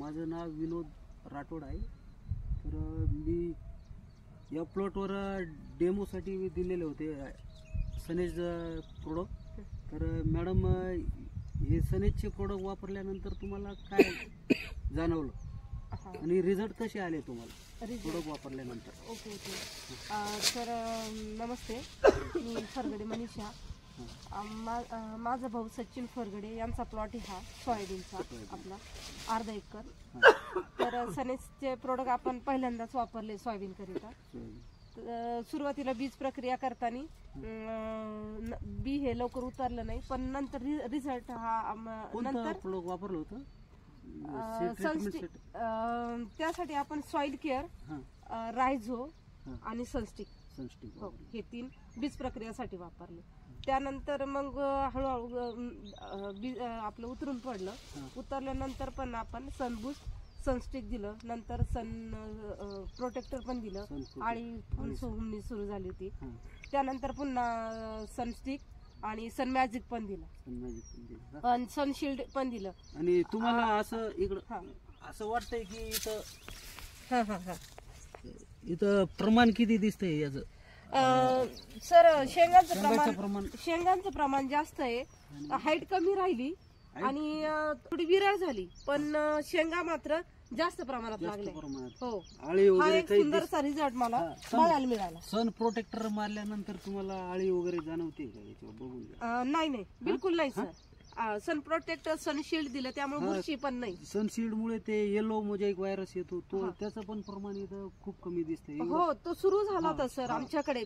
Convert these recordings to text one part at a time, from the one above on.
माझं नाव विनोद राठोड आहे. तर मी या प्लॉटवर डेमोसाठी दिलेले होते सनेज प्रोडक्ट. तर मॅडम, हे सनेजचे प्रोडक्ट वापरल्यानंतर तुम्हाला काय जाणवलं आणि रिझल्ट कसे आले तुम्हाला प्रोडक्ट वापरल्यानंतर? ओके. सर नमस्ते, मी फरगडे मनीषा. माझा भाऊ सचिन फरगडे यांचा प्लॉट हा सोयाबीनचा आपला 1/2 एकर. तर सनेजचे प्रोडक्ट आपण पहिल्यांदाच वापरले सोयाबीन करिता. सुरुवातीला बीज प्रक्रिया करताना बी हे लवकर उतरलं नाही, पण नंतर रिझल्ट हा नंतर प्रोडक्ट वापरलं होतं. त्यासाठी आपण सॉइल केअर, रायझो आणि सनस्टिक हे 3 बीज प्रक्रियासाठी वापरले. त्यानंतर मग हळूहळू आपलं उतरून पडलं. उतरल्यानंतर पण आपण सनबूस्ट, सनस्टिक दिलं, नंतर सन प्रोटेक्टर पण दिलं. आळी फुलणी सुरू झाली होती. त्यानंतर पुन्हा सनस्टिक आणि सन मॅजिक पण दिलं आणि सनशिल्ड पण दिलं. आणि तुम्हाला असं इकडं असं वाटतंय की इथं प्रमाण किती दिसतंय याचं? सर शेंगांचं प्रमाण जास्त आहे. हाईट कमी राहिली आणि थोडी विरळ झाली, पण शेंगा मात्र जास्त प्रमाणात लागल्या. हो, हा एक सुंदरसा रिझल्ट मला बघायला मिळाला. सन प्रोटेक्टर मारल्यानंतर तुम्हाला आळी वगैरे जाणवते का याच्यावर बघून? नाही, बिलकुल नाही सर. सन प्रोटेक्टर, सनशिल्ड दिलं त्यामुळे बुरशी पण नाही. सनशिल्ड मुळे ते येलो मोझॅइक व्हायरस येतो, तो त्याचं पण प्रमाण इथं खूप कमी दिसतंय. हो, तो सुरू झाला होता सर आमच्याकडे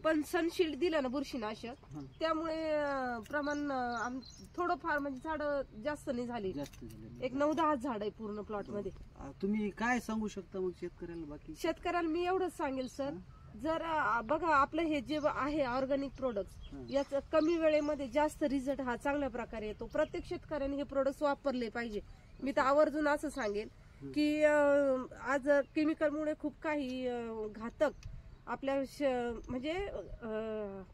पण सनशिल्ड दिलं ना बुरशीनाशक, त्यामुळे प्रमाण थोडंफार म्हणजे झाड जास्त नाही झाली. एक 9-10 झाड आहे पूर्ण प्लॉट मध्ये. तुम्ही काय सांगू शकता मग शेतकऱ्याला? बाकी शेतकऱ्याला मी एवढंच सांगेल सर, जर बघा आपलं हे जे आहे ऑर्गॅनिक प्रोडक्ट, याचा कमी वेळेमध्ये जास्त रिझल्ट हा चांगल्या प्रकारे येतो. प्रत्येक शेतकऱ्याने हे प्रोडक्ट वापरले पाहिजे. मी तर आवर्जून असं सांगेल की आज केमिकलमुळे खूप काही घातक आपल्या म्हणजे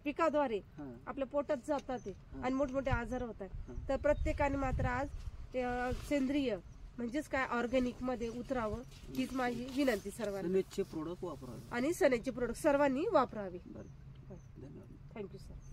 पिकाद्वारे आपल्या पोटात जातात आणि मोठमोठे आजार होतात. तर प्रत्येकाने मात्र आज सेंद्रिय म्हणजेच काय ऑर्गॅनिक मध्ये उतरावं, हीच माझी विनंती सर्वांना. सनेजचे प्रोडक्ट वापरावे आणि सनेजचे प्रोडक्ट सर्वांनी वापरावे. धन्यवाद. Thank you sir.